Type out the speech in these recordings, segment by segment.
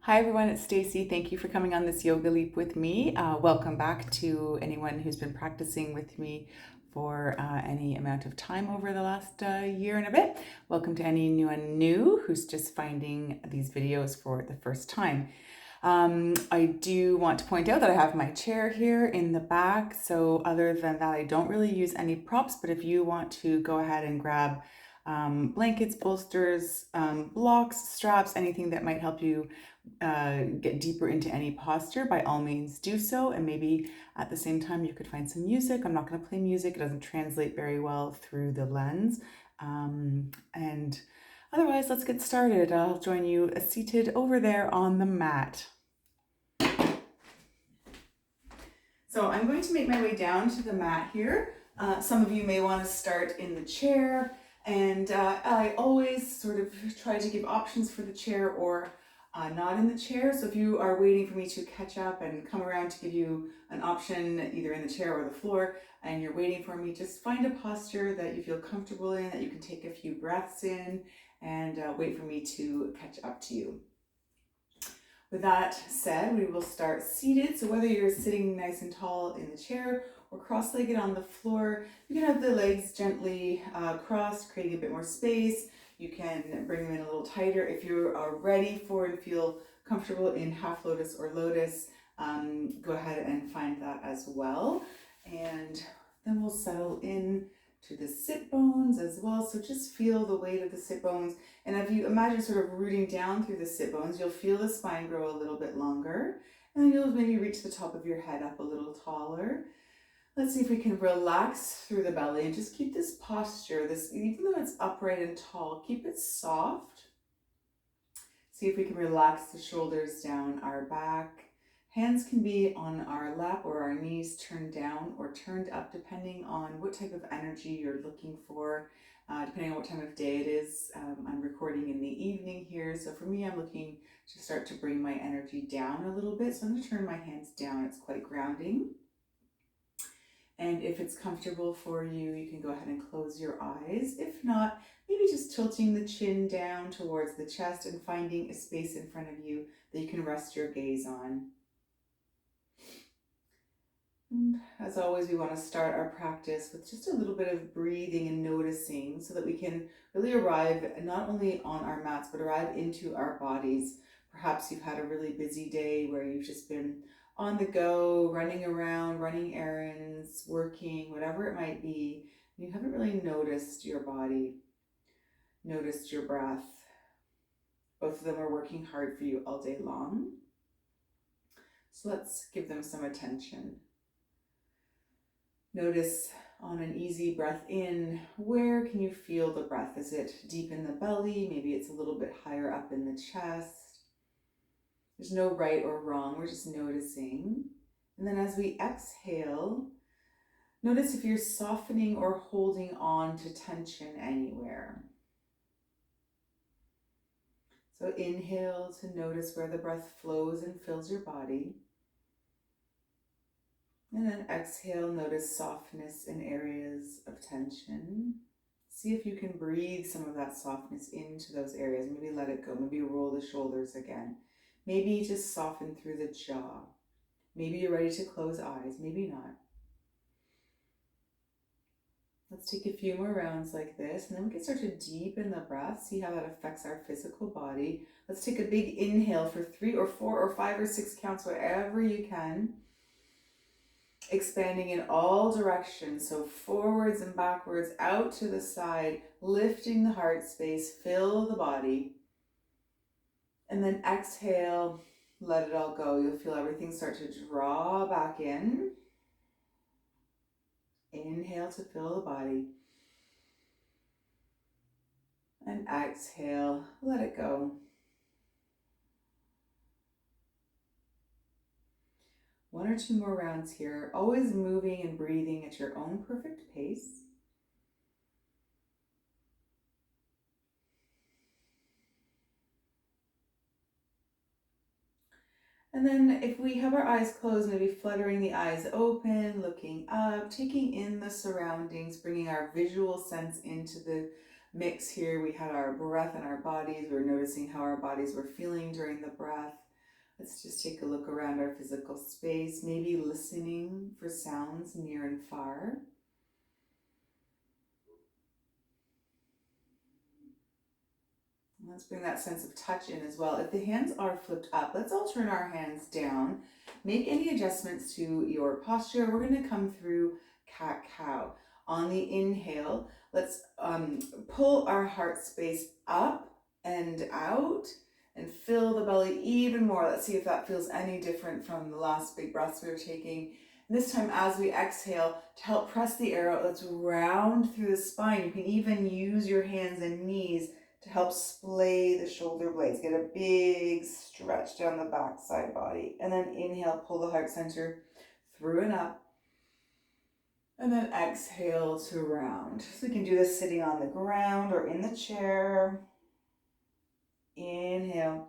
Hi everyone, it's Stacy. Thank you for coming on this yoga leap with me. Welcome back to anyone who's been practicing with me for any amount of time over the last year and a bit. Welcome to anyone new who's just finding these videos for the first time. I do want to point out that I have my chair here in the back. So other than that, I don't really use any props, but if you want to go ahead and grab blankets, bolsters, blocks, straps, anything that might help you get deeper into any posture, by all means do so. And maybe at the same time you could find some music. I'm not going to play music, it doesn't translate very well through the lens. And otherwise, let's get started. I'll join you seated over there on the mat. So I'm going to make my way down to the mat here. Some of you may want to start in the chair, and I always sort of try to give options for the chair or not in the chair. So if you are waiting for me to catch up and come around to give you an option either in the chair or the floor, and you're waiting for me, just find a posture that you feel comfortable in, that you can take a few breaths in, and wait for me to catch up to you. With that said, we will start seated. So whether you're sitting nice and tall in the chair or cross-legged on the floor, you can have the legs gently crossed, creating a bit more space. You can bring them in a little tighter. If you are ready for and feel comfortable in half lotus or lotus, go ahead and find that as well. And then we'll settle in to the sit bones as well. So just feel the weight of the sit bones. And if you imagine sort of rooting down through the sit bones, you'll feel the spine grow a little bit longer. And then you'll maybe reach the top of your head up a little taller. Let's see if we can relax through the belly and just keep this posture, even though it's upright and tall, keep it soft. See if we can relax the shoulders down our back. Hands can be on our lap or our knees turned down or turned up, depending on what type of energy you're looking for, depending on what time of day it is. I'm recording in the evening here, so for me, I'm looking to start to bring my energy down a little bit. So I'm going to turn my hands down. It's quite grounding. And if it's comfortable for you, you can go ahead and close your eyes. If not, maybe just tilting the chin down towards the chest and finding a space in front of you that you can rest your gaze on. And as always, we want to start our practice with just a little bit of breathing and noticing so that we can really arrive not only on our mats, but arrive into our bodies. Perhaps you've had a really busy day where you've just been on the go, running around, running errands, working, whatever it might be. You haven't really noticed your body, noticed your breath. Both of them are working hard for you all day long. So let's give them some attention. Notice on an easy breath in, where can you feel the breath? Is it deep in the belly? Maybe it's a little bit higher up in the chest. There's no right or wrong, we're just noticing. And then as we exhale, notice if you're softening or holding on to tension anywhere. So inhale to notice where the breath flows and fills your body. And then exhale, notice softness in areas of tension. See if you can breathe some of that softness into those areas. Maybe let it go. Maybe roll the shoulders again. Maybe just soften through the jaw. Maybe you're ready to close eyes. Maybe not. Let's take a few more rounds like this, and then we can start to deepen the breath, see how that affects our physical body. Let's take a big inhale for 3 or 4 or 5 or 6 counts, wherever you can. Expanding in all directions, so forwards and backwards, out to the side, lifting the heart space, fill the body. And then exhale, let it all go. You'll feel everything start to draw back in. Inhale to fill the body. And exhale, let it go. One or two more rounds here, always moving and breathing at your own perfect pace. And then if we have our eyes closed, maybe fluttering the eyes open, looking up, taking in the surroundings, bringing our visual sense into the mix here. We had our breath and our bodies. We were noticing how our bodies were feeling during the breath. Let's just take a look around our physical space, maybe listening for sounds near and far. Let's bring that sense of touch in as well. If the hands are flipped up, let's all turn our hands down. Make any adjustments to your posture. We're going to come through cat-cow. On the inhale, let's pull our heart space up and out and fill the belly even more. Let's see if that feels any different from the last big breaths we were taking. And this time, as we exhale, to help press the air out, let's round through the spine. You can even use your hands and knees to help splay the shoulder blades. Get a big stretch down the back side body. And then inhale, pull the heart center through and up. And then exhale to round. So we can do this sitting on the ground or in the chair. Inhale.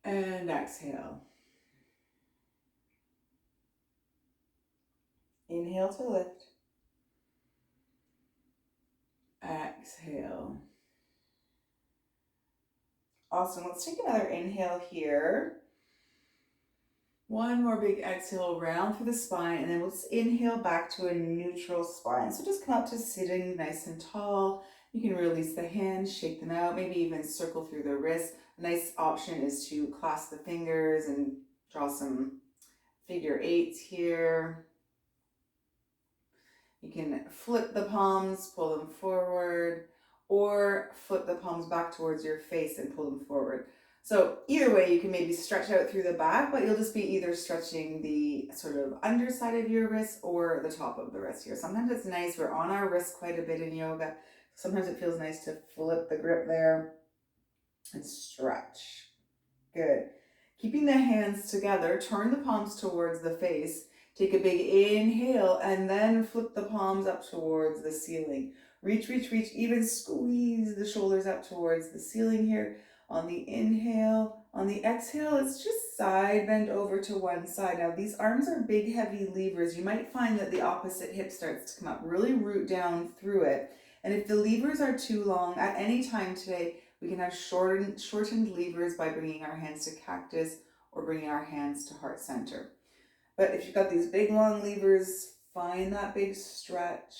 And exhale. Inhale to lift. Exhale. Awesome. Let's take another inhale here. One more big exhale, round through the spine, and then let's inhale back to a neutral spine. So just come up to sitting nice and tall. You can release the hands, shake them out, maybe even circle through the wrists. A nice option is to clasp the fingers and draw some figure eights here. You can flip the palms, pull them forward, or flip the palms back towards your face and pull them forward. So either way, you can maybe stretch out through the back, but you'll just be either stretching the sort of underside of your wrist or the top of the wrist here. Sometimes it's nice, we're on our wrist quite a bit in yoga. Sometimes it feels nice to flip the grip there and stretch. Good. Keeping the hands together, turn the palms towards the face. Take a big inhale and then flip the palms up towards the ceiling. Reach, reach, reach, even squeeze the shoulders up towards the ceiling here. On the inhale, on the exhale, it's just side bend over to one side. Now these arms are big, heavy levers. You might find that the opposite hip starts to come up. Really root down through it. And if the levers are too long, at any time today, we can have shortened levers by bringing our hands to cactus or bringing our hands to heart center. But if you've got these big long levers, find that big stretch.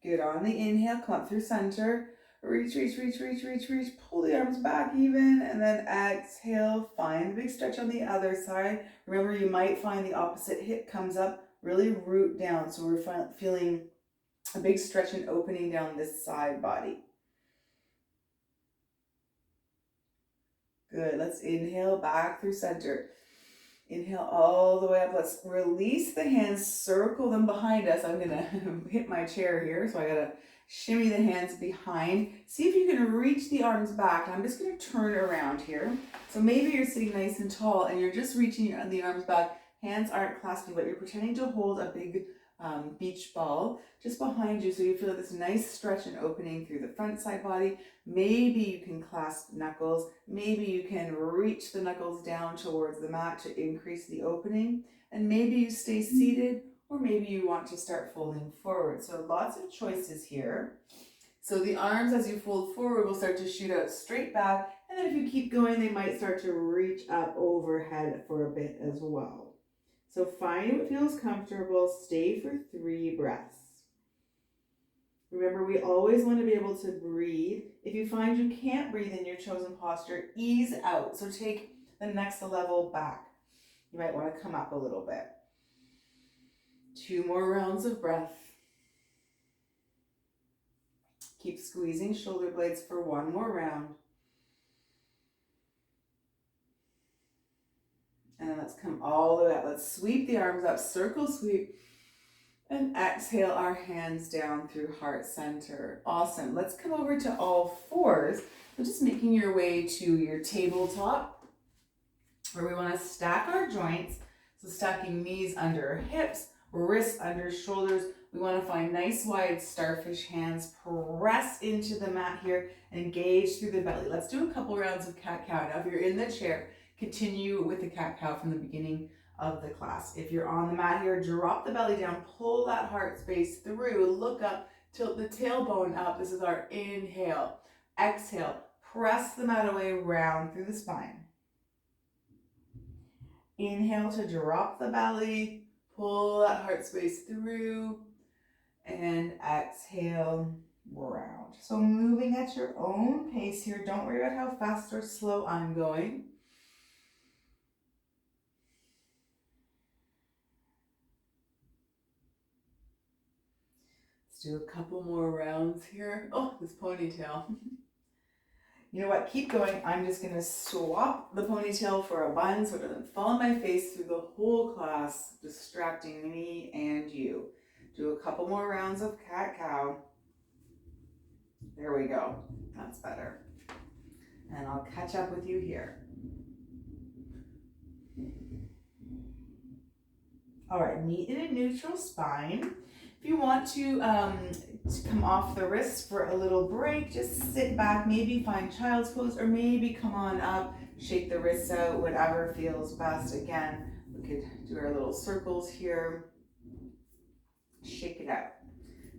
Good. On the inhale, come up through center. Reach, reach, reach, reach, reach, reach. Pull the arms back even. And then exhale. Find a big stretch on the other side. Remember, you might find the opposite hip comes up. Really root down. So we're feeling a big stretch and opening down this side body. Good. Let's inhale back through center. Inhale all the way up. Let's release the hands, circle them behind us. I'm going to hit my chair here, so I got to shimmy the hands behind. See if you can reach the arms back. I'm just going to turn around here. So maybe you're sitting nice and tall and you're just reaching the arms back. Hands aren't clasping, but you're pretending to hold a big beach ball just behind you, so you feel this nice stretch and opening through the front side body. Maybe you can clasp knuckles. Maybe you can reach the knuckles down towards the mat to increase the opening. And maybe you stay seated, or maybe you want to start folding forward. So lots of choices here. So the arms, as you fold forward, will start to shoot out straight back. And then if you keep going, they might start to reach up overhead for a bit as well. So find what feels comfortable. Stay for 3 breaths. Remember, we always want to be able to breathe. If you find you can't breathe in your chosen posture, ease out. So take the next level back. You might want to come up a little bit. 2 more rounds of breath. Keep squeezing shoulder blades for 1 more round. And then let's come all the way up. Let's sweep the arms up, circle sweep, and exhale our hands down through heart center. Awesome. Let's come over to all fours. So just making your way to your tabletop, where we want to stack our joints. So stacking knees under hips, wrists under shoulders. We want to find nice wide starfish hands. Press into the mat here and engage through the belly. Let's do a couple rounds of cat-cow. Now if you're in the chair, continue with the cat-cow from the beginning of the class. If you're on the mat here, drop the belly down, pull that heart space through, look up, tilt the tailbone up. This is our inhale. Exhale, press the mat away, round through the spine. Inhale to drop the belly, pull that heart space through, and exhale, round. So moving at your own pace here. Don't worry about how fast or slow I'm going. Let's do a couple more rounds here. Oh, this ponytail. You know what? Keep going. I'm just going to swap the ponytail for a bun so it doesn't fall on my face through the whole class, distracting me and you. Do a couple more rounds of cat-cow. There we go. That's better. And I'll catch up with you here. All right, meet in a neutral spine. If you want to come off the wrists for a little break, just sit back, maybe find child's pose, or maybe come on up, shake the wrists out, whatever feels best. Again, we could do our little circles here. Shake it out.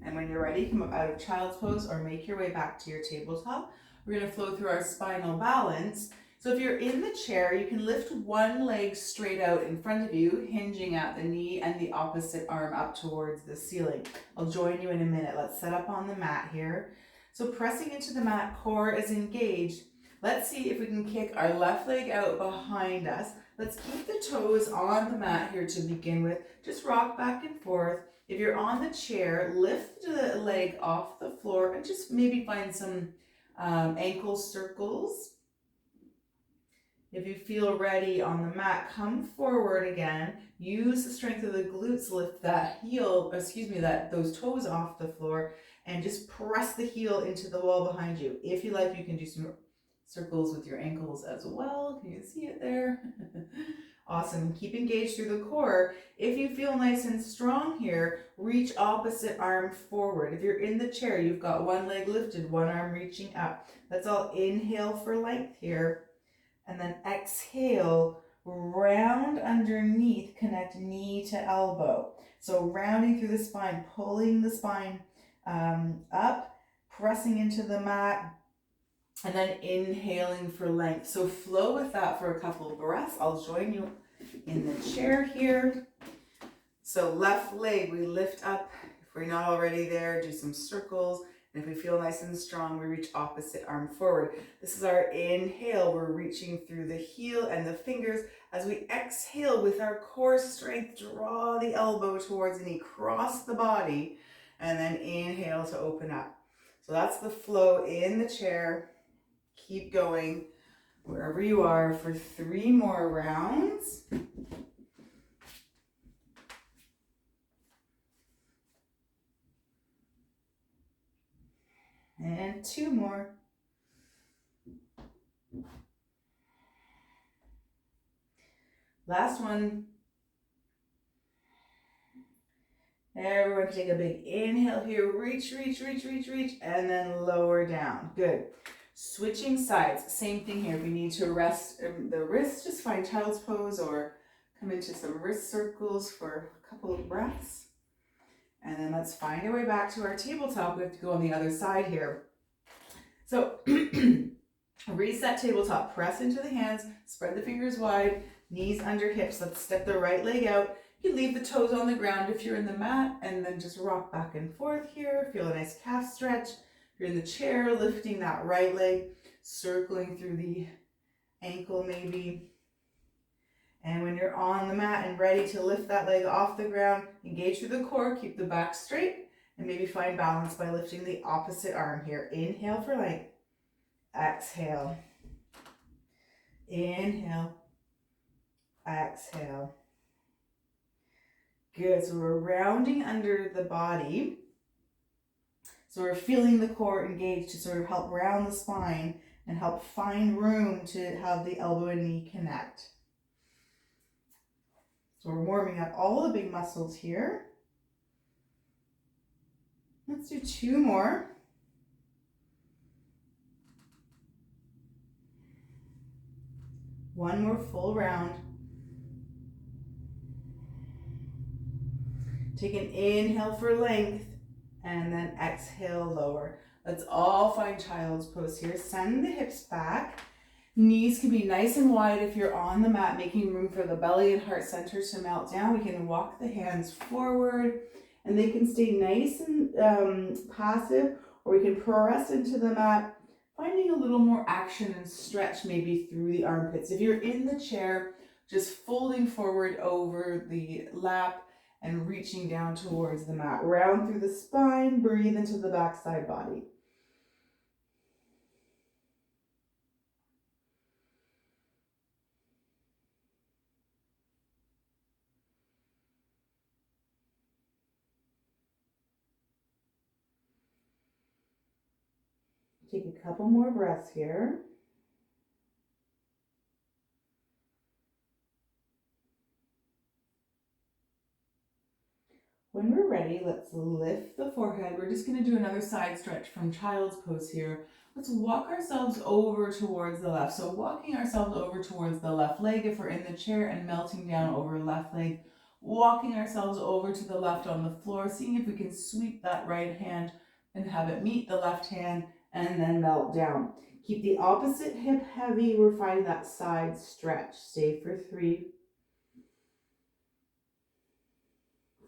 And when you're ready, come up out of child's pose or make your way back to your tabletop. We're going to flow through our spinal balance. So if you're in the chair, you can lift one leg straight out in front of you, hinging at the knee and the opposite arm up towards the ceiling. I'll join you in a minute. Let's set up on the mat here. So pressing into the mat, core is engaged. Let's see if we can kick our left leg out behind us. Let's keep the toes on the mat here to begin with. Just rock back and forth. If you're on the chair, lift the leg off the floor and just maybe find some ankle circles. If you feel ready on the mat, come forward again. Use the strength of the glutes, lift that heel, those toes off the floor, and just press the heel into the wall behind you. If you like, you can do some circles with your ankles as well. Can you see it there? Awesome. Keep engaged through the core. If you feel nice and strong here, reach opposite arm forward. If you're in the chair, you've got one leg lifted, one arm reaching up. Let's all inhale for length here. And then exhale, round underneath, connect knee to elbow. So rounding through the spine, pulling the spine up, pressing into the mat, and then inhaling for length. So flow with that for a couple of breaths. I'll join you in the chair here. So left leg, we lift up. If we're not already there, do some circles. And if we feel nice and strong, we reach opposite arm forward. This is our inhale. We're reaching through the heel and the fingers. As we exhale with our core strength, draw the elbow towards the knee, cross the body, and then inhale to open up. So that's the flow in the chair. Keep going wherever you are for 3 more rounds. And 2 more. Last one. Everyone take a big inhale here. Reach, and then lower down. Good. Switching sides. Same thing here. If you need to rest the wrists, just find child's pose or come into some wrist circles for a couple of breaths. And then let's find our way back to our tabletop. We have to go on the other side here. So reset tabletop. Press into the hands. Spread the fingers wide. Knees under hips. Let's step the right leg out. You can leave the toes on the ground if you're in the mat. And then just rock back and forth here. Feel a nice calf stretch. If you're in the chair, lifting that right leg. Circling through the ankle maybe. And when you're on the mat and ready to lift that leg off the ground, engage through the core, keep the back straight, and maybe find balance by lifting the opposite arm here. Inhale for length. Exhale. Inhale. Exhale. Good. So we're rounding under the body. So we're feeling the core engaged to sort of help round the spine and help find room to have the elbow and knee connect. So we're warming up all the big muscles here. Let's do 2 more. One more full round. Take an inhale for length and then exhale, lower. Let's all find child's pose here. Send the hips back. Knees can be nice and wide if you're on the mat, making room for the belly and heart center to melt down. We can walk the hands forward and they can stay nice and passive, or we can press into the mat, finding a little more action and stretch maybe through the armpits. If you're in the chair, just folding forward over the lap and reaching down towards the mat. Round through the spine, breathe into the backside body. Take a couple more breaths here. When we're ready, let's lift the forehead. We're just going to do another side stretch from child's pose here. Let's walk ourselves over towards the left. So walking ourselves over towards the left leg if we're in the chair, and melting down over left leg. Walking ourselves over to the left on the floor, seeing if we can sweep that right hand and have it meet the left hand and then melt down. Keep the opposite hip heavy. We're finding that side stretch. Stay for 3,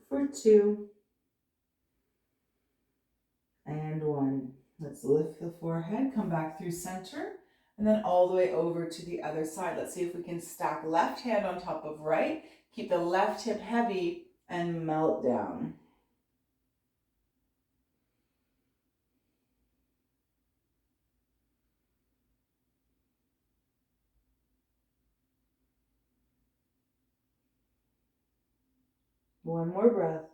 for 2, and 1. Let's lift the forehead, come back through center, and then all the way over to the other side. Let's see if we can stack left hand on top of right. Keep the left hip heavy and melt down. One more breath.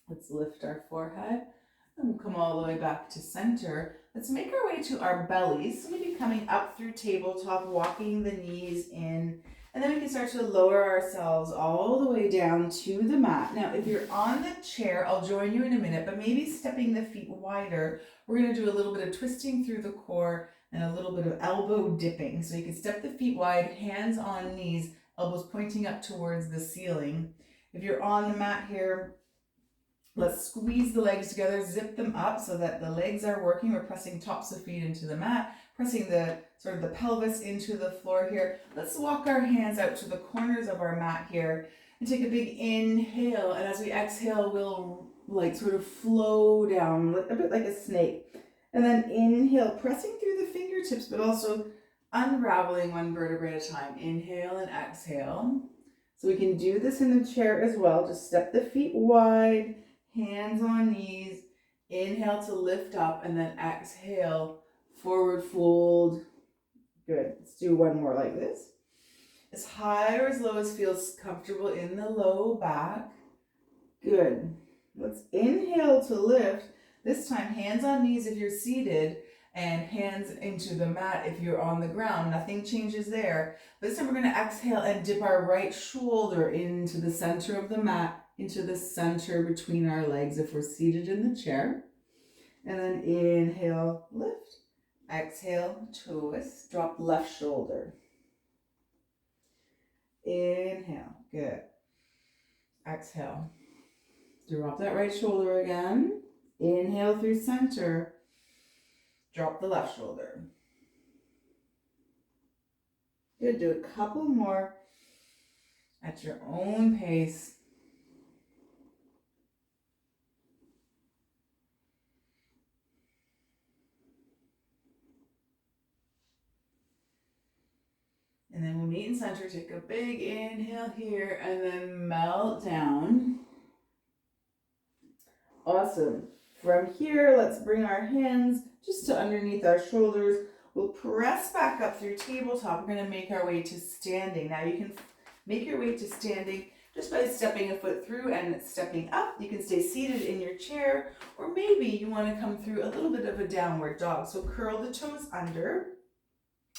Let's lift our forehead and we'll come all the way back to center. Let's make our way to our bellies. So maybe coming up through tabletop, walking the knees in, and then we can start to lower ourselves all the way down to the mat. Now, if you're on the chair, I'll join you in a minute, but maybe stepping the feet wider. We're going to do a little bit of twisting through the core and a little bit of elbow dipping. So you can step the feet wide, hands on knees, elbows pointing up towards the ceiling. If you're on the mat here, let's squeeze the legs together, zip them up so that the legs are working. We're pressing tops of feet into the mat, pressing the sort of the pelvis into the floor here. Let's walk our hands out to the corners of our mat here and take a big inhale. And as we exhale, we'll like sort of flow down a bit like a snake. And then inhale, pressing through the fingertips, but also unraveling one vertebrae at a time. Inhale and exhale. So we can do this in the chair as well. Just step the feet wide, hands on knees, inhale to lift up, and then exhale, forward fold. Good. Let's do one more like this. As high or as low as feels comfortable in the low back. Good. Let's inhale to lift. This time, hands on knees if you're seated, and hands into the mat if you're on the ground. Nothing changes there. This time we're going to exhale and dip our right shoulder into the center of the mat, into the center between our legs if we're seated in the chair. And then inhale, lift. Exhale, twist. Drop left shoulder. Inhale. Good. Exhale. Drop that right shoulder again. Inhale through center. Drop the left shoulder. Good. Do a couple more at your own pace. And then we'll meet in center. Take a big inhale here and then melt down. Awesome. From here, let's bring our hands just to underneath our shoulders. We'll press back up through tabletop. We're going to make our way to standing. Now you can make your way to standing just by stepping a foot through and stepping up. You can stay seated in your chair, or maybe you want to come through a little bit of a downward dog. So curl the toes under.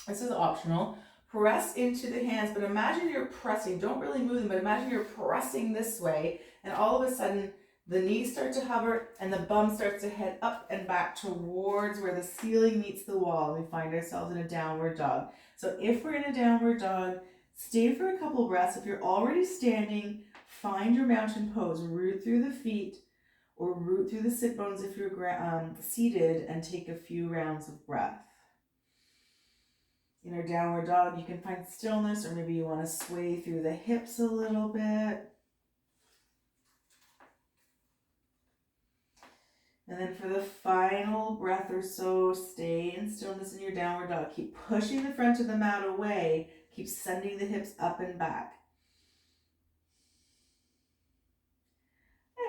This is optional. Press into the hands, but imagine you're pressing. Don't really move them, but imagine you're pressing this way, and all of a sudden the knees start to hover and the bum starts to head up and back towards where the ceiling meets the wall. We find ourselves in a downward dog. So if we're in a downward dog, stay for a couple breaths. If you're already standing, find your mountain pose. Root through the feet. or root through the sit bones if you're seated, and take a few rounds of breath. In our downward dog, you can find stillness, or maybe you want to sway through the hips a little bit. And then for the final breath or so, stay in stillness in your downward dog. Keep pushing the front of the mat away. Keep sending the hips up and back.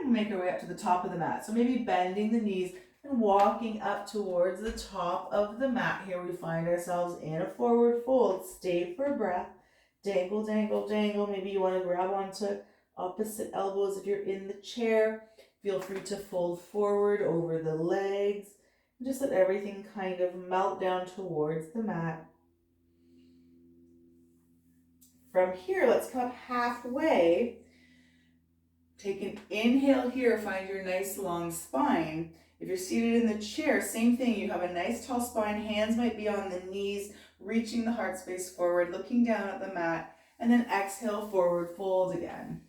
And make our way up to the top of the mat. So maybe bending the knees and walking up towards the top of the mat. Here we find ourselves in a forward fold. Stay for a breath. Dangle, dangle, dangle. Maybe you want to grab onto opposite elbows if you're in the chair. Feel free to fold forward over the legs. And just let everything kind of melt down towards the mat. From here, let's come up halfway. Take an inhale here, find your nice long spine. If you're seated in the chair, same thing. You have a nice tall spine, hands might be on the knees, reaching the heart space forward, looking down at the mat, and then exhale, forward fold again.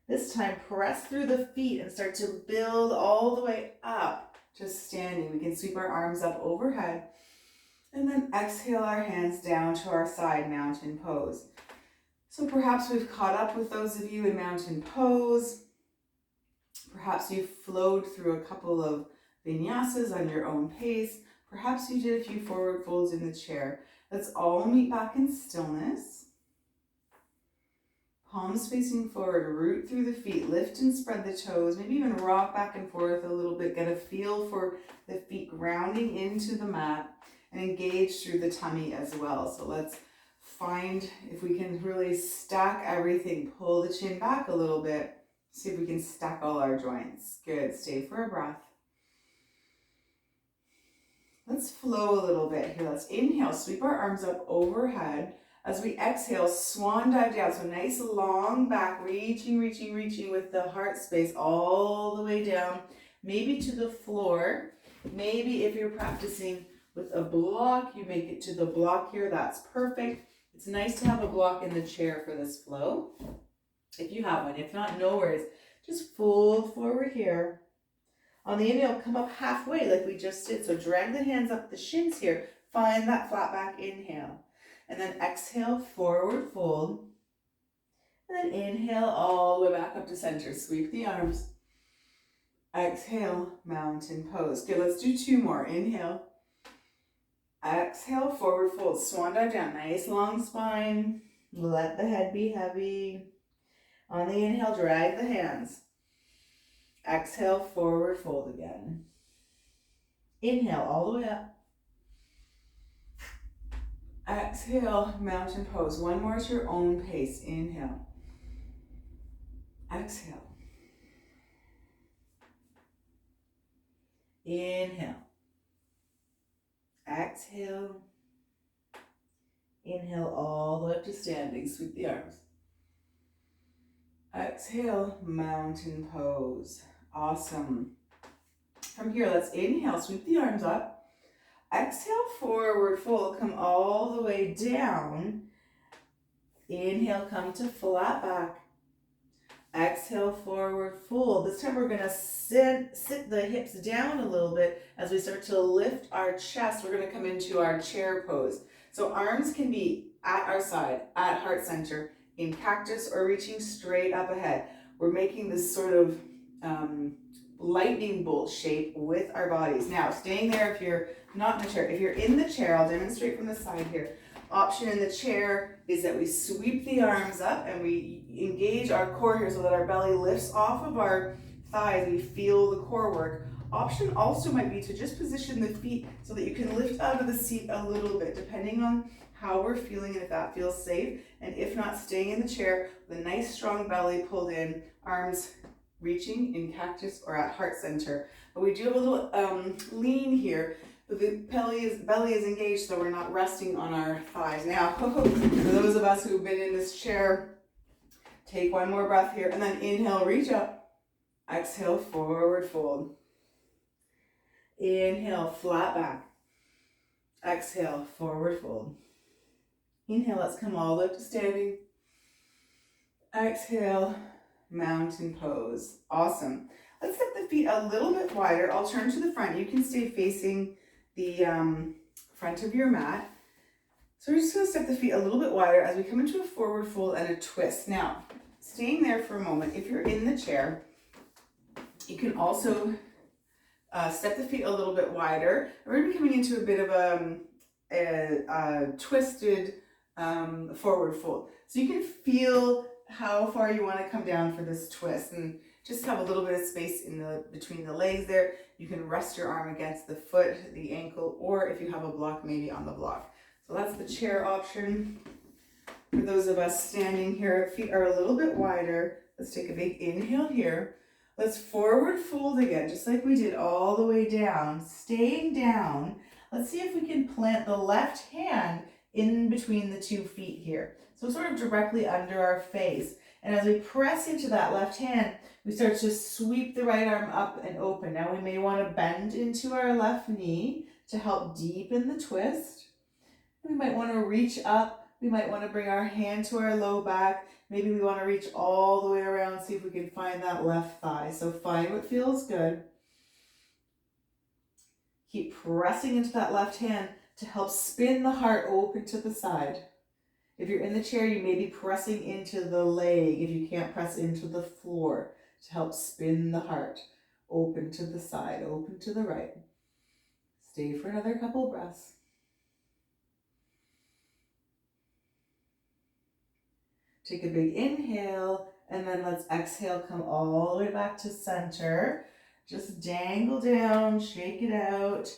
This time, press through the feet and start to build all the way up to standing. We can sweep our arms up overhead, and then exhale our hands down to our side mountain pose. So perhaps we've caught up with those of you in mountain pose. Perhaps you've flowed through a couple of vinyasas on your own pace. Perhaps you did a few forward folds in the chair. Let's all meet back in stillness. Palms facing forward, root through the feet, lift and spread the toes, maybe even rock back and forth a little bit. Get a feel for the feet grounding into the mat and engage through the tummy as well. So let's find if we can really stack everything. Pull the chin back a little bit. See if we can stack all our joints. Good. Stay for a breath. Let's flow a little bit here. Let's inhale, sweep our arms up overhead. As we exhale, swan dive down. So nice long back, reaching with the heart space all the way down, maybe to the floor. Maybe if you're practicing with a block, you make it to the block here. That's perfect. It's nice to have a block in the chair for this flow, if you have one. If not, no worries. Just fold forward here. On the inhale, come up halfway like we just did. So drag the hands up the shins here. Find that flat back inhale. And then exhale, forward fold. And then inhale all the way back up to center. Sweep the arms. Exhale, mountain pose. Good, let's do two more. Inhale. Exhale, forward fold. Swan dive down. Nice long spine. Let the head be heavy. On the inhale, drag the hands. Exhale, forward fold again. Inhale all the way up. Exhale, mountain pose. One more at your own pace. Inhale. Exhale. Inhale. Exhale. Inhale all the way up to standing. Sweep the arms. Exhale, mountain pose. Awesome. From here, let's inhale, sweep the arms up. Exhale, forward fold. Come all the way down. Inhale, come to flat back. Exhale, forward fold. This time we're going to sit the hips down a little bit as we start to lift our chest. We're going to come into our chair pose. So arms can be at our side, at heart center, in cactus, or reaching straight up ahead. We're making this sort of lightning bolt shape with our bodies. Now, staying there if you're not in the chair. If you're in the chair, I'll demonstrate from the side here. Option in the chair is that we sweep the arms up and we engage our core here so that our belly lifts off of our thighs. We feel the core work. Option also might be to just position the feet so that you can lift out of the seat a little bit, depending on how we're feeling and if that feels safe. And if not, staying in the chair with a nice strong belly pulled in, arms reaching in cactus or at heart center. But we do have a little lean here. The belly is engaged, so we're not resting on our thighs. Now, for those of us who've been in this chair, take one more breath here, and then inhale, reach up. Exhale, forward fold. Inhale, flat back. Exhale, forward fold. Inhale, let's come all the way up to standing. Exhale, mountain pose. Awesome. Let's step the feet a little bit wider. I'll turn to the front. You can stay facing the front of your mat. So we're just going to step the feet a little bit wider as we come into a forward fold and a twist. Now, staying there for a moment, if you're in the chair, you can also step the feet a little bit wider. We're going to be coming into a bit of a twisted forward fold. So you can feel how far you want to come down for this twist, and just have a little bit of space between the legs there. You can rest your arm against the foot, the ankle, or if you have a block, maybe on the block. So that's the chair option. For those of us standing here, feet are a little bit wider. Let's take a big inhale here. Let's forward fold again, just like we did all the way down, staying down. Let's see if we can plant the left hand in between the 2 feet here. So sort of directly under our face. And as we press into that left hand, we start to sweep the right arm up and open. Now we may want to bend into our left knee to help deepen the twist. We might want to reach up. We might want to bring our hand to our low back. Maybe we want to reach all the way around, see if we can find that left thigh. So find what feels good. Keep pressing into that left hand to help spin the heart open to the side. If you're in the chair, you may be pressing into the leg if you can't press into the floor to help spin the heart open to the side, open to the right. Stay for another couple breaths. Take a big inhale, and then let's exhale, come all the way back to center. Just dangle down, shake it out,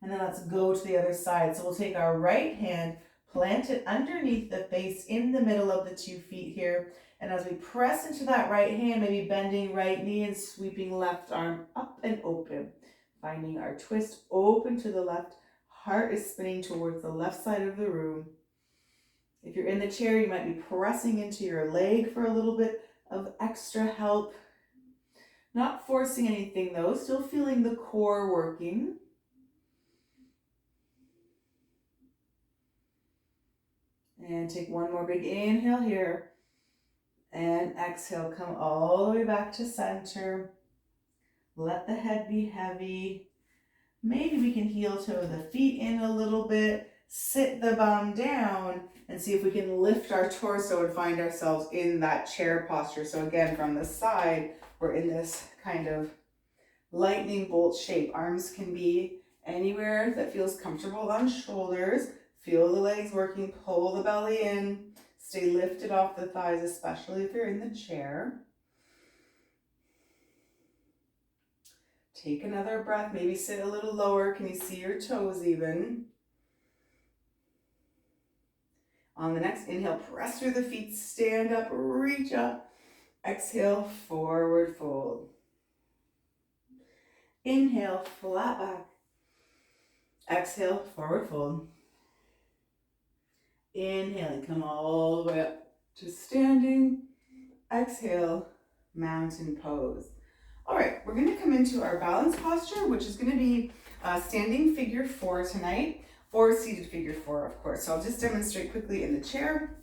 and then let's go to the other side. So we'll take our right hand, plant it underneath the face in the middle of the 2 feet here. And as we press into that right hand, maybe bending right knee and sweeping left arm up and open. Finding our twist open to the left. Heart is spinning towards the left side of the room. If you're in the chair, you might be pressing into your leg for a little bit of extra help. Not forcing anything though, still feeling the core working. And take one more big inhale here. And exhale, come all the way back to center. Let the head be heavy. Maybe we can heel toe the feet in a little bit. Sit the bum down and see if we can lift our torso and find ourselves in that chair posture. So again, from the side, we're in this kind of lightning bolt shape. Arms can be anywhere that feels comfortable on shoulders. Feel the legs working, pull the belly in. Stay lifted off the thighs, especially if you're in the chair. Take another breath, maybe sit a little lower. Can you see your toes even? On the next inhale, press through the feet, stand up, reach up. Exhale, forward fold. Inhale, flat back. Exhale, forward fold. Inhaling, come all the way up to standing. Exhale, mountain pose. All right, we're going to come into our balance posture, which is going to be standing figure 4 tonight, or seated figure 4, of course. So I'll just demonstrate quickly in the chair.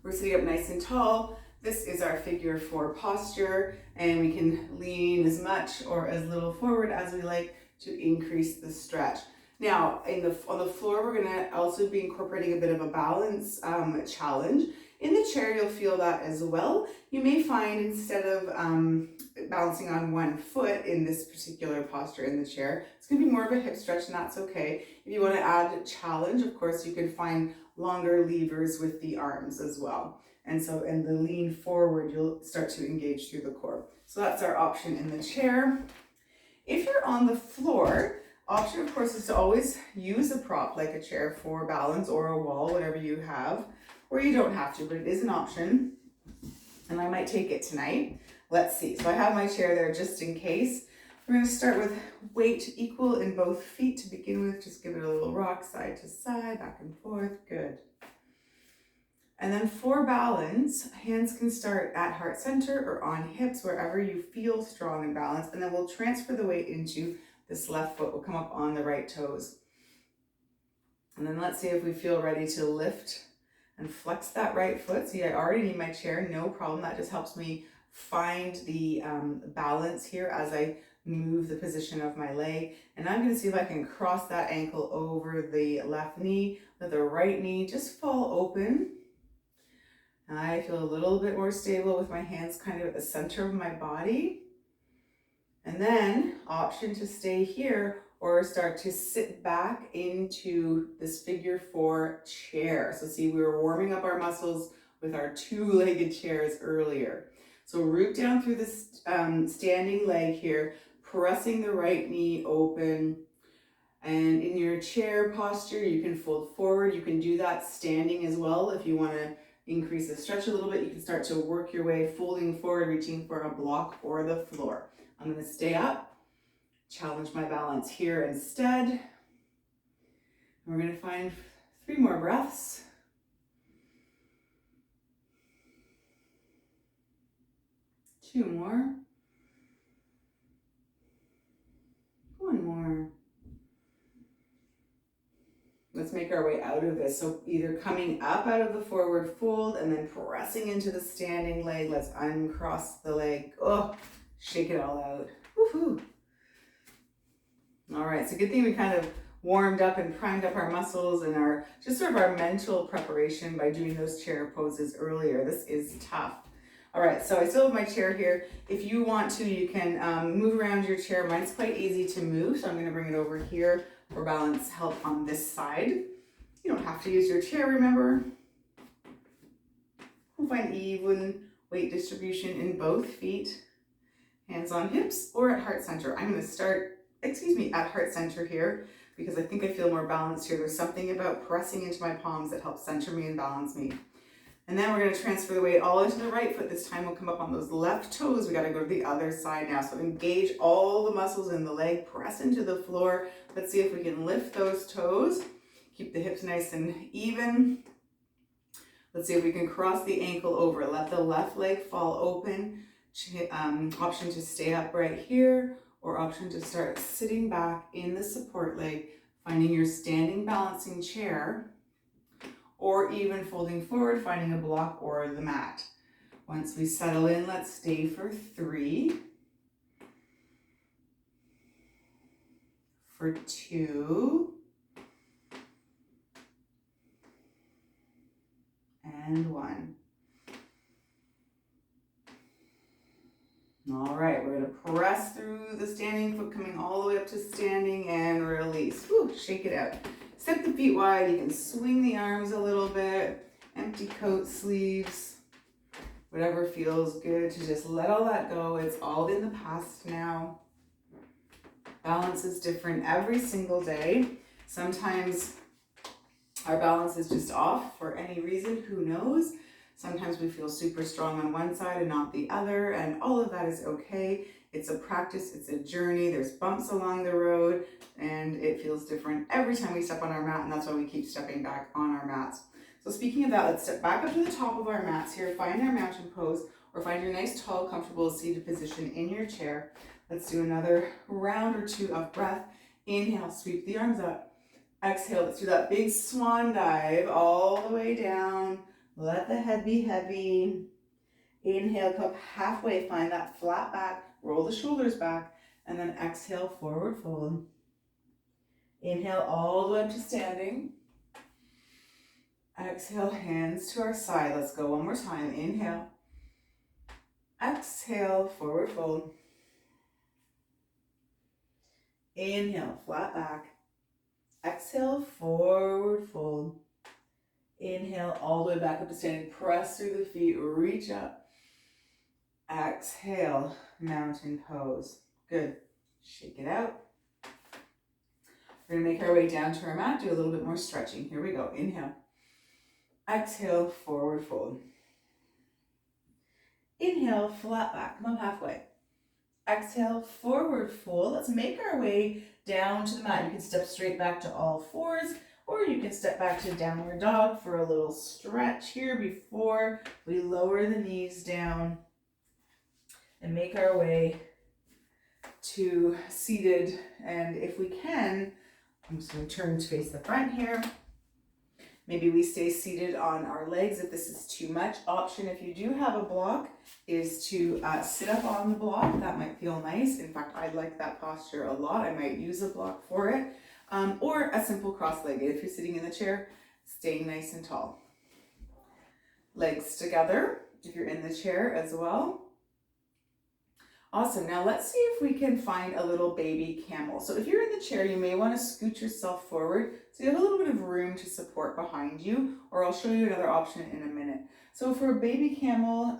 We're sitting up nice and tall. This is our figure 4 posture, and we can lean as much or as little forward as we like to increase the stretch. Now, on the floor, we're going to also be incorporating a bit of a balance challenge. In the chair, you'll feel that as well. You may find instead of balancing on one foot in this particular posture in the chair, it's going to be more of a hip stretch, and that's okay. If you want to add a challenge, of course, you can find longer levers with the arms as well. And so in the lean forward, you'll start to engage through the core. So that's our option in the chair. If you're on the floor, option, of course, is to always use a prop like a chair for balance or a wall, whatever you have, or you don't have to, but it is an option. And I might take it tonight. Let's see. So I have my chair there just in case. We're going to start with weight equal in both feet to begin with. Just give it a little rock side to side, back and forth. Good. And then for balance, hands can start at heart center or on hips, wherever you feel strong and balanced. And then we'll transfer the weight into this left foot. Will come up on the right toes. And then let's see if we feel ready to lift and flex that right foot. See, I already need my chair, no problem. That just helps me find the balance here as I move the position of my leg. And I'm gonna see if I can cross that ankle over the left knee, let the right knee just fall open. I feel a little bit more stable with my hands kind of at the center of my body. And then option to stay here or start to sit back into this figure 4 chair. So see, we were warming up our muscles with our 2-legged chairs earlier. So root down through this standing leg here, pressing the right knee open. And in your chair posture, you can fold forward. You can do that standing as well. If you want to increase the stretch a little bit, you can start to work your way, folding forward, reaching for a block or the floor. I'm going to stay up, challenge my balance here instead. We're going to find 3 more breaths. Two more. One more. Let's make our way out of this. So either coming up out of the forward fold and then pressing into the standing leg. Let's uncross the leg. Oh, shake it all out. Woohoo. All right, it's a good thing we kind of warmed up and primed up our muscles and our just sort of our mental preparation by doing those chair poses earlier. This is tough. All right, so I still have my chair here. If you want to, you can move around your chair. Mine's quite easy to move, so I'm going to bring it over here for balance help on this side. You don't have to use your chair, remember. We'll find even weight distribution in both feet. Hands on hips or at heart center. I'm going to start, at heart center here because I think I feel more balanced here. There's something about pressing into my palms that helps center me and balance me. And then we're going to transfer the weight all into the right foot. This time we'll come up on those left toes. We got to go to the other side now. So engage all the muscles in the leg, press into the floor. Let's see if we can lift those toes. Keep the hips nice and even. Let's see if we can cross the ankle over. Let the left leg fall open. Option to stay upright here or option to start sitting back in the support leg, finding your standing balancing chair, or even folding forward, finding a block or the mat. Once we settle in, let's stay for 3, for 2, and 1. All right, we're gonna press through the standing foot, coming all the way up to standing and release. Whew, shake it out. Step the feet wide, you can swing the arms a little bit, empty coat sleeves, whatever feels good to just let all that go. It's all in the past now. Balance is different every single day. Sometimes our balance is just off for any reason, who knows? Sometimes we feel super strong on one side and not the other, and all of that is okay. It's a practice, it's a journey, there's bumps along the road, and it feels different every time we step on our mat, and that's why we keep stepping back on our mats. So speaking of that, let's step back up to the top of our mats here, find our mountain pose, or find your nice, tall, comfortable seated position in your chair. Let's do another round or 2 of breath. Inhale, sweep the arms up. Exhale, let's do that big swan dive all the way down. Let the head be heavy. Inhale, come up halfway, find that flat back, roll the shoulders back, and then exhale, forward fold. Inhale all the way up to standing. Exhale, hands to our side. Let's go one more time. Inhale. Exhale, forward fold. Inhale, flat back. Exhale, forward fold. Inhale, all the way back up to standing. Press through the feet, reach up. Exhale, mountain pose. Good. Shake it out. We're going to make our way down to our mat, do a little bit more stretching. Here we go. Inhale. Exhale, forward fold. Inhale, flat back. Come up halfway. Exhale, forward fold. Let's make our way down to the mat. You can step straight back to all fours, or you can step back to downward dog for a little stretch here before we lower the knees down and make our way to seated. And if we can, I'm just going to turn to face the front here. Maybe we stay seated on our legs if this is too much. Option, if you do have a block, is to sit up on the block. That might feel nice. In fact, I like that posture a lot. I might use a block for it. Or a simple cross-legged. If you're sitting in the chair, staying nice and tall. Legs together if you're in the chair as well. Awesome. Now let's see if we can find a little baby camel. So if you're in the chair, you may want to scoot yourself forward so you have a little bit of room to support behind you, or I'll show you another option in a minute. So for a baby camel,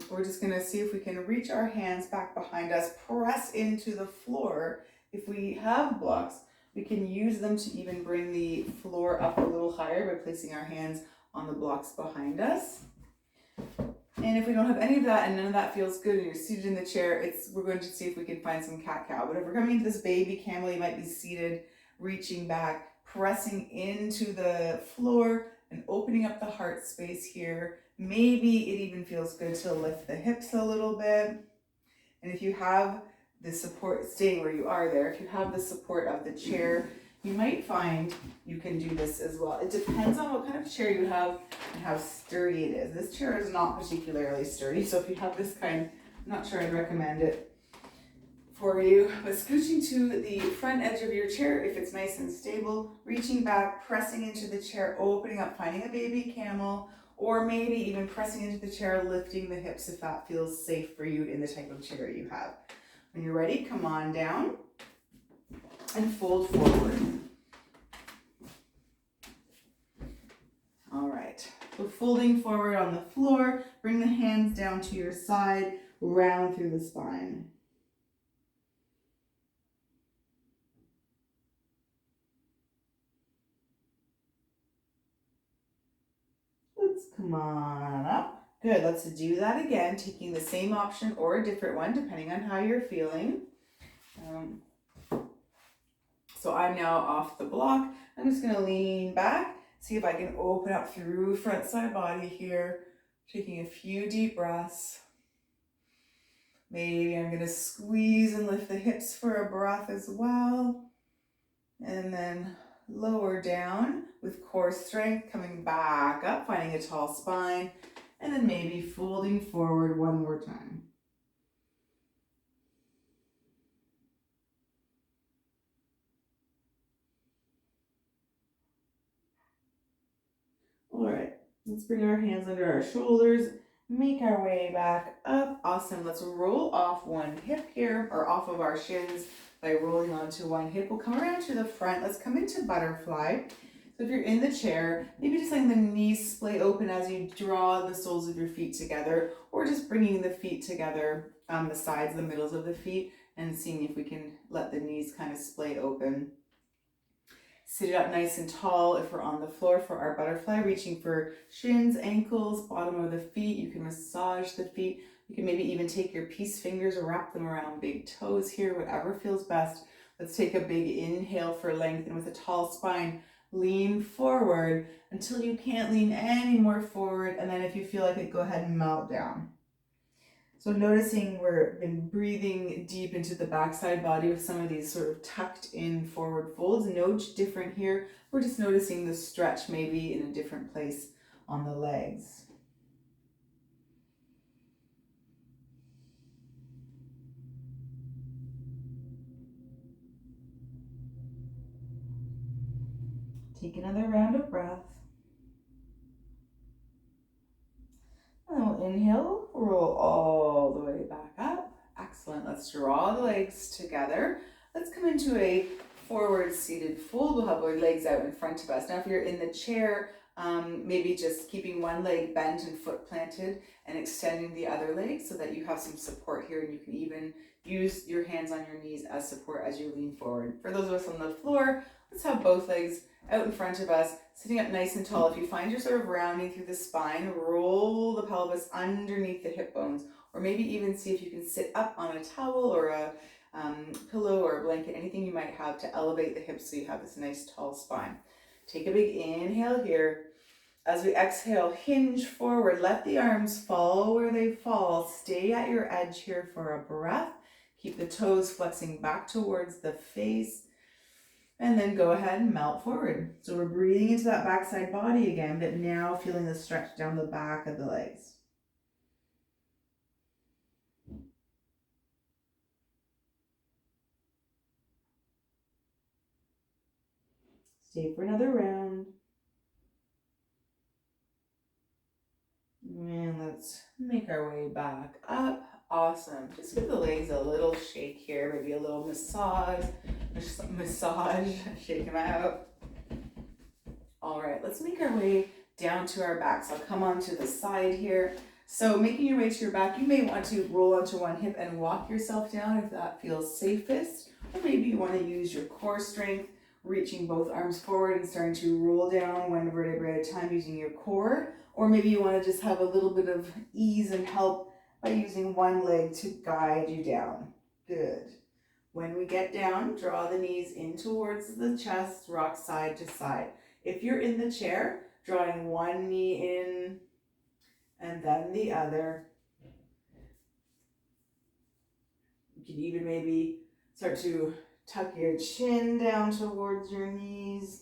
we're just going to see if we can reach our hands back behind us, press into the floor. If we have blocks, we can use them to even bring the floor up a little higher by placing our hands on the blocks behind us. And if we don't have any of that and none of that feels good and you're seated in the chair, we're going to see if we can find some cat-cow. But if we're coming into this baby camel, you might be seated, reaching back, pressing into the floor and opening up the heart space here. Maybe it even feels good to lift the hips a little bit. And if you have the support, staying where you are there, if you have the support of the chair, you might find you can do this as well. It depends on what kind of chair you have and how sturdy it is. This chair is not particularly sturdy, so if you have this kind, I'm not sure I'd recommend it for you. But scooching to the front edge of your chair, if it's nice and stable, reaching back, pressing into the chair, opening up, finding a baby camel, or maybe even pressing into the chair, lifting the hips if that feels safe for you in the type of chair you have. When you're ready, come on down and fold forward. All right, so folding forward on the floor, bring the hands down to your side, round through the spine. Let's come on up. Good, let's do that again, taking the same option or a different one, depending on how you're feeling. So I'm now off the block. I'm just gonna lean back, see if I can open up through front side body here, taking a few deep breaths. Maybe I'm gonna squeeze and lift the hips for a breath as well. And then lower down with core strength, coming back up, finding a tall spine, and then maybe folding forward one more time. All right, let's bring our hands under our shoulders, make our way back up. Awesome, let's roll off one hip here, or off of our shins by rolling onto one hip. We'll come around to the front. Let's come into butterfly. So if you're in the chair, maybe just letting the knees splay open as you draw the soles of your feet together, or just bringing the feet together on the sides, the middles of the feet, and seeing if we can let the knees kind of splay open. Sit it up nice and tall if we're on the floor for our butterfly, reaching for shins, ankles, bottom of the feet. You can massage the feet. You can maybe even take your peace fingers or wrap them around big toes here, whatever feels best. Let's take a big inhale for length, and with a tall spine, lean forward until you can't lean any more forward. And then if you feel like it, go ahead and melt down. So noticing we're been breathing deep into the backside body with some of these sort of tucked in forward folds. No different here. We're just noticing the stretch maybe in a different place on the legs. Take another round of breath. And then we'll inhale, roll all the way back up. Excellent. Let's draw the legs together. Let's come into a forward seated fold. We'll have our legs out in front of us. Now, if you're in the chair, maybe just keeping one leg bent and foot planted and extending the other leg so that you have some support here, and you can even use your hands on your knees as support as you lean forward. For those of us on the floor, let's have both legs out in front of us, sitting up nice and tall. If you find you're sort of rounding through the spine, roll the pelvis underneath the hip bones, or maybe even see if you can sit up on a towel or a pillow or a blanket, anything you might have to elevate the hips so you have this nice tall spine. Take a big inhale here. As we exhale, hinge forward, let the arms fall where they fall. Stay at your edge here for a breath. Keep the toes flexing back towards the face. And then go ahead and melt forward. So we're breathing into that backside body again, but now feeling the stretch down the back of the legs. Stay for another round. And let's make our way back up. Awesome. Just give the legs a little shake here, maybe a little massage, shake them out. All right, let's make our way down to our backs. I'll come onto the side here. So making your way to your back, you may want to roll onto one hip and walk yourself down if that feels safest. Or maybe you want to use your core strength, reaching both arms forward and starting to roll down one vertebrae at a time using your core. Or maybe you want to just have a little bit of ease and help by using one leg to guide you down. Good. When we get down, draw the knees in towards the chest, rock side to side. If you're in the chair, drawing one knee in and then the other. You can even maybe start to tuck your chin down towards your knees.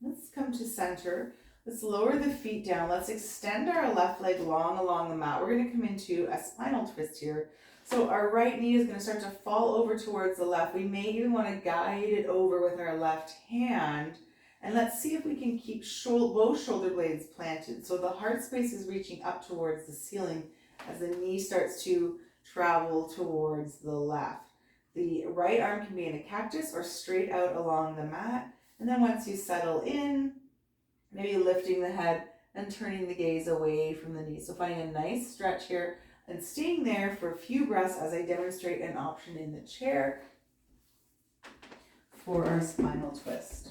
Let's come to center. Let's lower the feet down. Let's extend our left leg long along the mat. We're going to come into a spinal twist here. So our right knee is going to start to fall over towards the left. We may even want to guide it over with our left hand. And let's see if we can keep both shoulder blades planted. So the heart space is reaching up towards the ceiling as the knee starts to travel towards the left. The right arm can be in a cactus or straight out along the mat. And then once you settle in, maybe lifting the head and turning the gaze away from the knee. So finding a nice stretch here and staying there for a few breaths as I demonstrate an option in the chair for our spinal twist.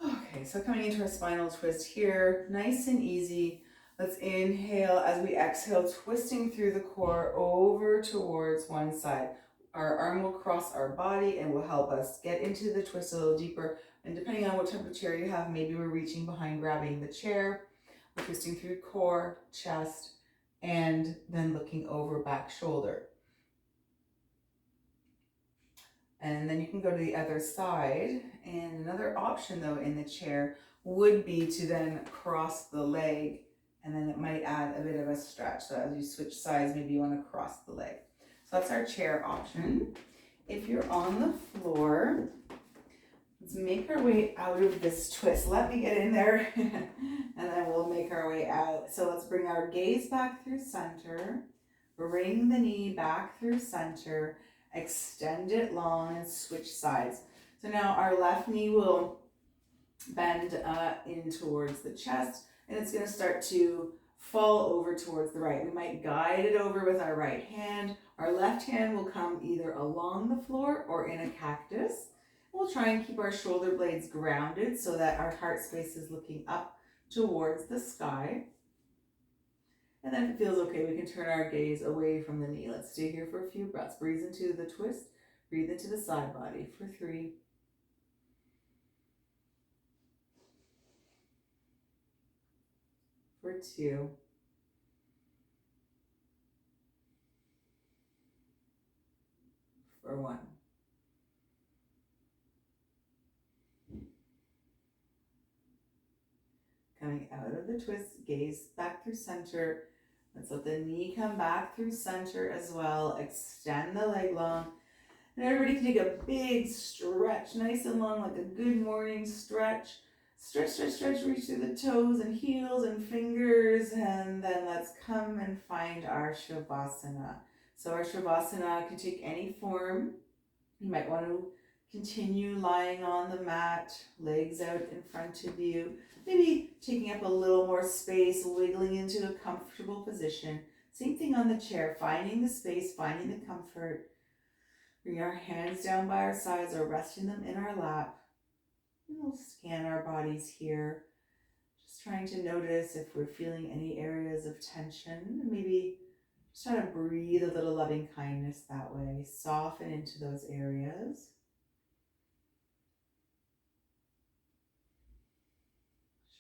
Okay, so coming into our spinal twist here, nice and easy. Let's inhale as we exhale, twisting through the core over towards one side. Our arm will cross our body and will help us get into the twist a little deeper. And depending on what type of chair you have, maybe we're reaching behind, grabbing the chair. We're twisting through core, chest, and then looking over back shoulder. And then you can go to the other side. And another option though in the chair would be to then cross the leg, and then it might add a bit of a stretch. So as you switch sides, maybe you want to cross the leg. So that's our chair option. If you're on the floor, let's make our way out of this twist. Let me get in there and then we'll make our way out. So let's bring our gaze back through center, bring the knee back through center, extend it long and switch sides. So now our left knee will bend in towards the chest and it's going to start to fall over towards the right. We might guide it over with our right hand. Our left hand will come either along the floor or in a cactus. We'll try and keep our shoulder blades grounded so that our heart space is looking up towards the sky. And then if it feels okay, we can turn our gaze away from the knee. Let's stay here for a few breaths. Breathe into the twist. Breathe into the side body for 3. For 2. For 1. Coming out of the twist, gaze back through center. Let's let the knee come back through center as well. Extend the leg long. And everybody can take a big stretch, nice and long, like a good morning stretch. Stretch, stretch, stretch, reach through the toes and heels and fingers. And then let's come and find our Shavasana. So our Shavasana can take any form. You might want to continue lying on the mat, legs out in front of you. Maybe taking up a little more space, wiggling into a comfortable position. Same thing on the chair, finding the space, finding the comfort. Bring our hands down by our sides or resting them in our lap. And we'll scan our bodies here. Just trying to notice if we're feeling any areas of tension. Maybe just try to breathe a little loving kindness that way. Soften into those areas.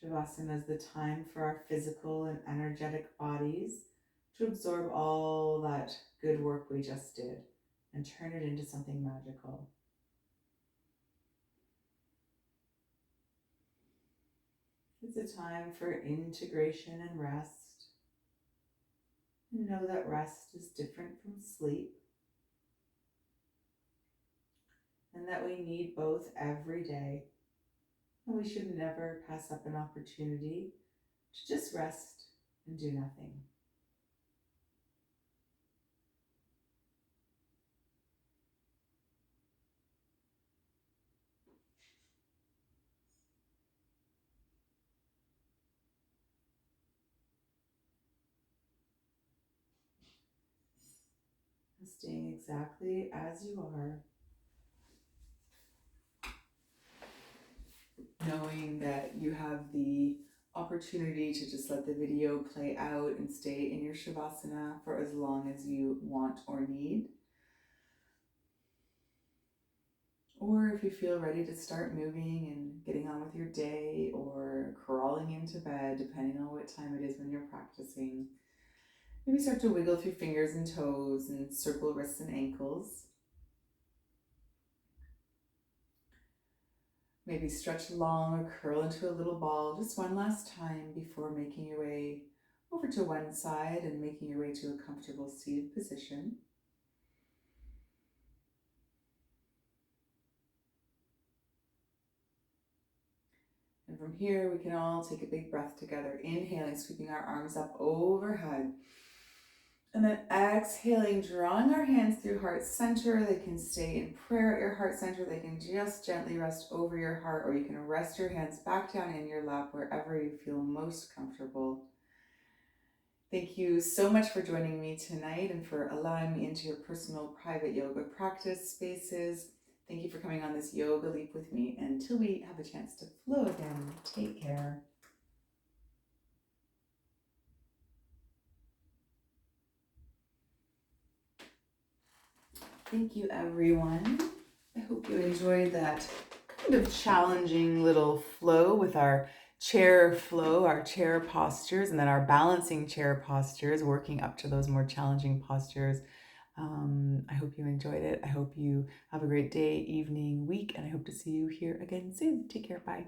Shavasana is the time for our physical and energetic bodies to absorb all that good work we just did and turn it into something magical. It's a time for integration and rest. And know that rest is different from sleep, and that we need both every day. And we should never pass up an opportunity to just rest and do nothing. And staying exactly as you are, knowing that you have the opportunity to just let the video play out and stay in your Shavasana for as long as you want or need. Or if you feel ready to start moving and getting on with your day or crawling into bed, depending on what time it is when you're practicing, maybe start to wiggle through fingers and toes and circle wrists and ankles. Maybe stretch long or curl into a little ball just one last time before making your way over to one side and making your way to a comfortable seated position. And from here, we can all take a big breath together, inhaling, sweeping our arms up overhead. And then exhaling, drawing our hands through heart center. They can stay in prayer at your heart center. They can just gently rest over your heart, or you can rest your hands back down in your lap, wherever you feel most comfortable. Thank you so much for joining me tonight and for allowing me into your personal private yoga practice spaces. Thank you for coming on this yoga leap with me. Until we have a chance to flow again, take care. Thank you, everyone. I hope you enjoyed that kind of challenging little flow with our chair flow, our chair postures, and then our balancing chair postures, working up to those more challenging postures. I hope you enjoyed it. I hope you have a great day, evening, week, and I hope to see you here again soon. Take care. Bye.